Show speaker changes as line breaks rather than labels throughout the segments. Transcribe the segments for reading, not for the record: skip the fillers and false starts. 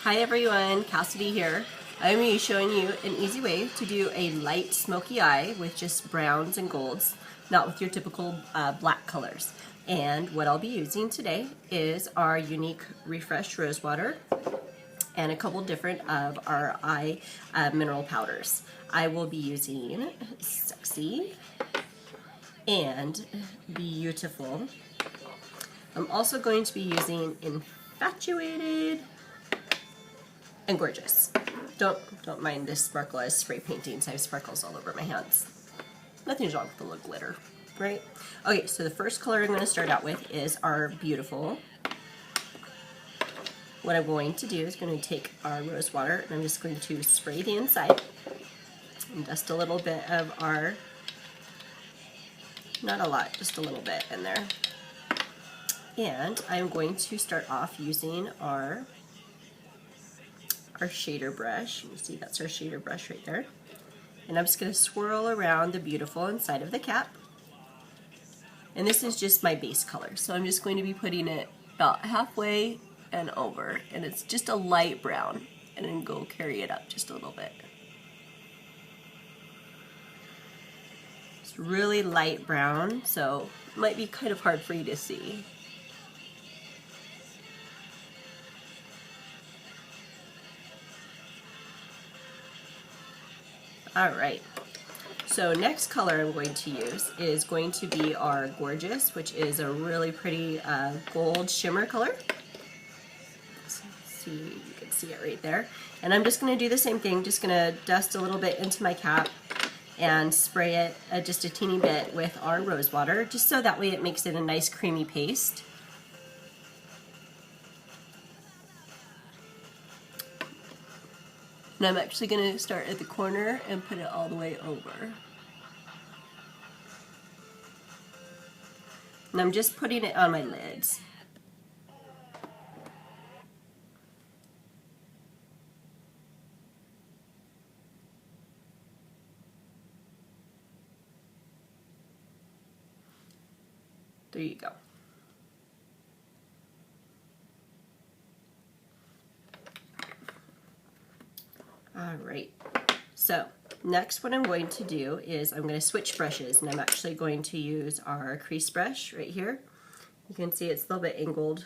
Hi everyone, Cassidy here. I'm going to be showing you an easy way to do a light smoky eye with just browns and golds, not with your typical black colors. And what I'll be using today is our Younique Refresh Rose Water and a couple different of our eye mineral powders. I will be using Sexy and Beautiful. I'm also going to be using Infatuated and Gorgeous. Don't mind this sparkle as spray painting, so I have sparkles all over my hands. Nothing's wrong with a little glitter, right? Okay, so the first color I'm going to start out with is our Beautiful. What I'm going to do is going to take our rose water and I'm just going to spray the inside and dust a little bit of our, not a lot, just a little bit in there. And I'm going to start off using our shader brush. You see that's our shader brush right there. And I'm just going to swirl around the Beautiful inside of the cap. And this is just my base color, so I'm just going to be putting it about halfway and over. And it's just a light brown. And then go carry it up just a little bit. It's really light brown, so it might be kind of hard for you to see. Alright, so next color I'm going to use is going to be our Gorgeous, which is a really pretty gold shimmer color. See, you can see it right there. And I'm just going to do the same thing, just going to dust a little bit into my cap and spray it just a teeny bit with our rose water, just so that way it makes it a nice creamy paste. And I'm actually going to start at the corner and put it all the way over. And I'm just putting it on my lids. There you go. Alright, so next what I'm going to do is I'm going to switch brushes, and I'm actually going to use our crease brush right here. You can see it's a little bit angled.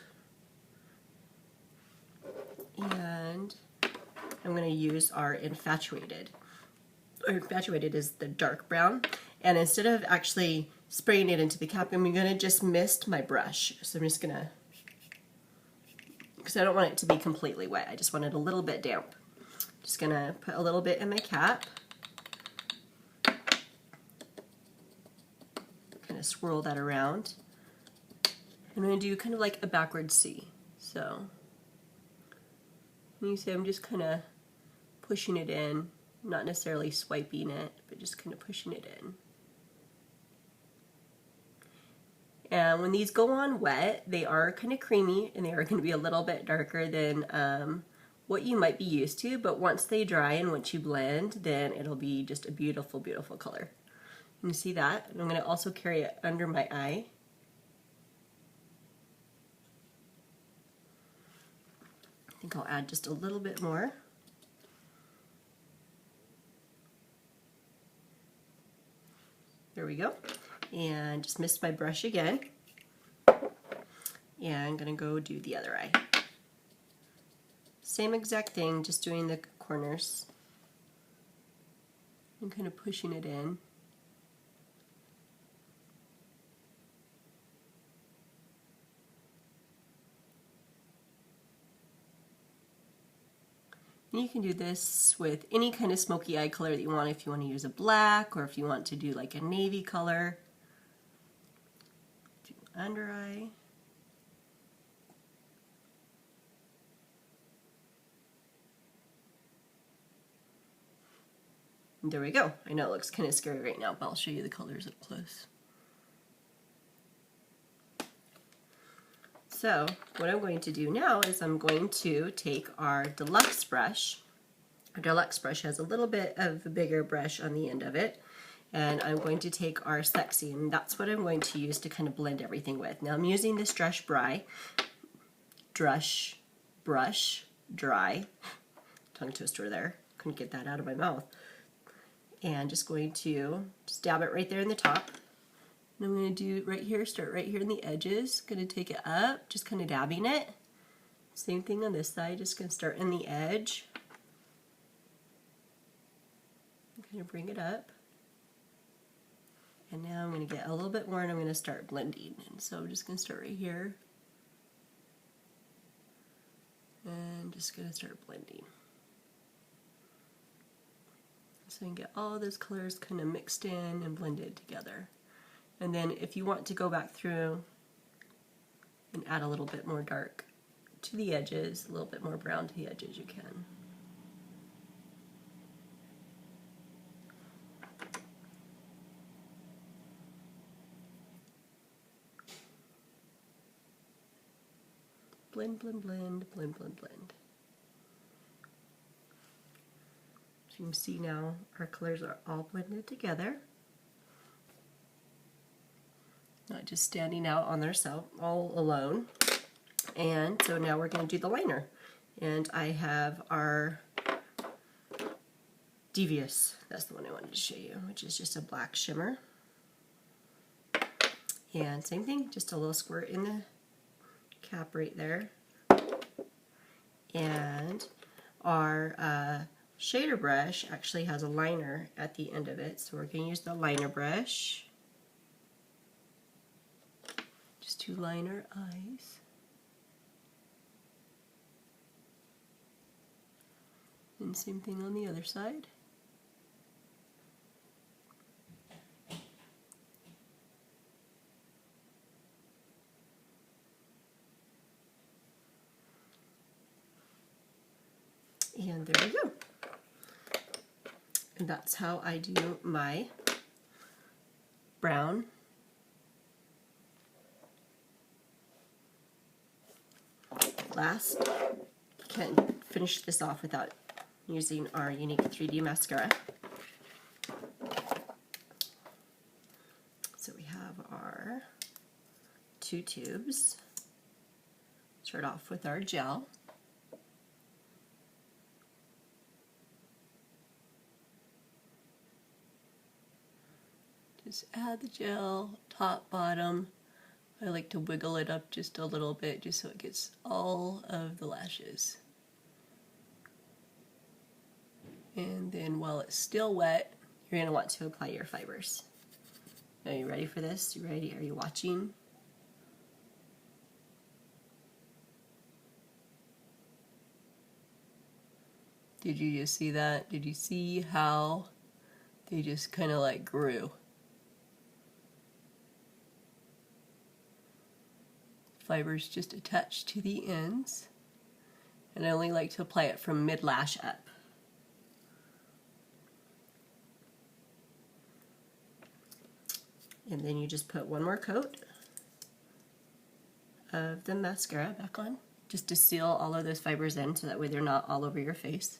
And I'm going to use our Infatuated. Our Infatuated is the dark brown, and instead of actually spraying it into the cap, I'm going to just mist my brush. So I'm just going to, because I don't want it to be completely wet, I just want it a little bit damp. Just going to put a little bit in my cap. Kind of swirl that around. I'm going to do kind of like a backward C. So you see I'm just kind of pushing it in, not necessarily swiping it, but just kind of pushing it in. And when these go on wet, they are kind of creamy and they are going to be a little bit darker than what you might be used to, but once they dry and once you blend, then it'll be just a beautiful, beautiful color. You see that? And I'm going to also carry it under my eye. I think I'll add just a little bit more. There we go. And just missed my brush again. And I'm going to go do the other eye. Same exact thing, just doing the corners and kind of pushing it in. And you can do this with any kind of smoky eye color that you want, if you want to use a black or if you want to do like a navy color. Do under eye. And there we go. I know it looks kind of scary right now, but I'll show you the colors up close. So what I'm going to do now is I'm going to take our deluxe brush. Our deluxe brush has a little bit of a bigger brush on the end of it. And I'm going to take our Sexy, and that's what I'm going to use to kind of blend everything with. Now I'm using this brush dry. Tongue twister there. Couldn't get that out of my mouth. And just going to just dab it right there in the top. And I'm going to do right here, start right here in the edges. Going to take it up, just kind of dabbing it. Same thing on this side, just going to start in the edge. I'm going to bring it up. And now I'm going to get a little bit more and I'm going to start blending. And so I'm just going to start right here. And just going to start blending. So you can get all those colors kind of mixed in and blended together. And then if you want to go back through and add a little bit more dark to the edges, a little bit more brown to the edges, you can. Blend, blend, blend, blend, blend, blend. So you can see now our colors are all blended together. Not just standing out on their self all alone. And so now we're going to do the liner. And I have our Devious, that's the one I wanted to show you, which is just a black shimmer. And same thing, just a little squirt in the cap right there. And our shader brush actually has a liner at the end of it, so we're going to use the liner brush just to line our eyes. And same thing on the other side. And there we go. And that's how I do my brown last. Can't finish this off without using our Younique 3D mascara. So we have our 2 tubes. Start off with our gel. Just add the gel, top, bottom. I like to wiggle it up just a little bit just so it gets all of the lashes. And then while it's still wet, you're going to want to apply your fibers. Are you ready for this? You ready? Are you watching? Did you just see that? Did you see how they just kind of like grew? Fibers just attached to the ends. And I only like to apply it from mid-lash up. And then you just put one more coat of the mascara back on, just to seal all of those fibers in so that way they're not all over your face.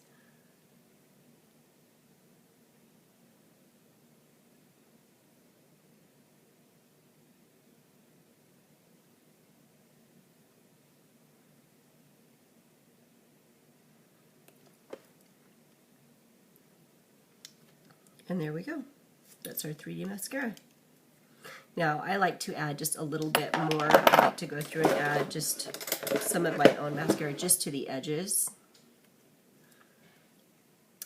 And there we go. That's our 3D mascara. Now, I like to add just a little bit more. I like to go through and add just some of my own mascara just to the edges.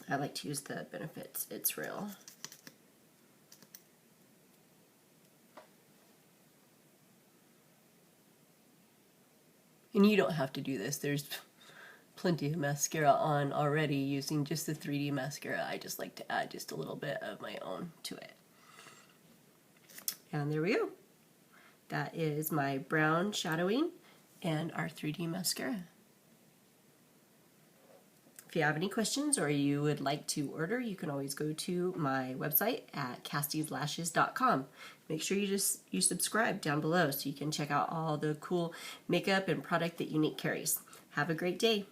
I like to use the Benefits It's Real. And you don't have to do this. There's plenty of mascara on already using just the 3D mascara. I just like to add just a little bit of my own to it. And there we go. That is my brown shadowing and our 3D mascara. If you have any questions or you would like to order, you can always go to my website at castieslashes.com. Make sure you subscribe down below so you can check out all the cool makeup and product that Younique carries. Have a great day.